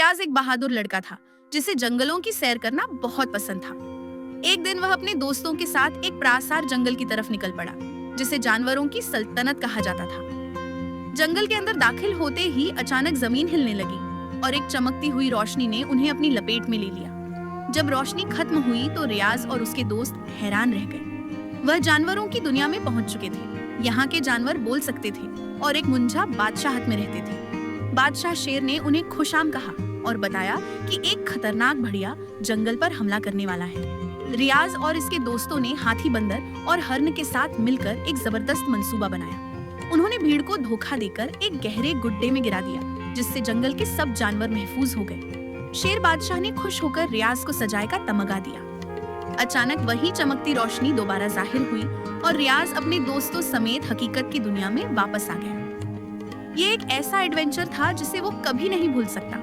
रियाज एक बहादुर लड़का था जिसे जंगलों की सैर करना बहुत पसंद था। एक दिन वह अपने दोस्तों के साथ एक प्रासार जंगल की तरफ निकल पड़ा, जिसे जानवरों की सल्तनत कहा जाता था। जंगल के अंदर दाखिल होते ही अचानक जमीन हिलने लगी और एक चमकती हुई रोशनी ने उन्हें अपनी लपेट में ले लिया। जब रोशनी खत्म हुई तो रियाज और उसके दोस्त हैरान रह गए। वह जानवरों की दुनिया में पहुंच चुके थे। यहाँ के जानवर बोल सकते थे और एक मुंजा बादशाहत में रहते थे। बादशाह शेर ने उन्हें खुशाम कहा और बताया कि एक खतरनाक भेड़िया जंगल पर हमला करने वाला है। रियाज और इसके दोस्तों ने हाथी, बंदर और हरण के साथ मिलकर एक जबरदस्त मंसूबा बनाया। उन्होंने भीड़ को धोखा देकर एक गहरे गुड्डे में गिरा दिया, जिससे जंगल के सब जानवर महफूज हो गए। शेर बादशाह ने खुश होकर रियाज को सजाए का तमगा दिया। अचानक वही चमकती रोशनी दोबारा जाहिर हुई और रियाज अपने दोस्तों समेत हकीकत की दुनिया में वापस आ गया। ये एक ऐसा एडवेंचर था जिसे वो कभी नहीं भूल सकता।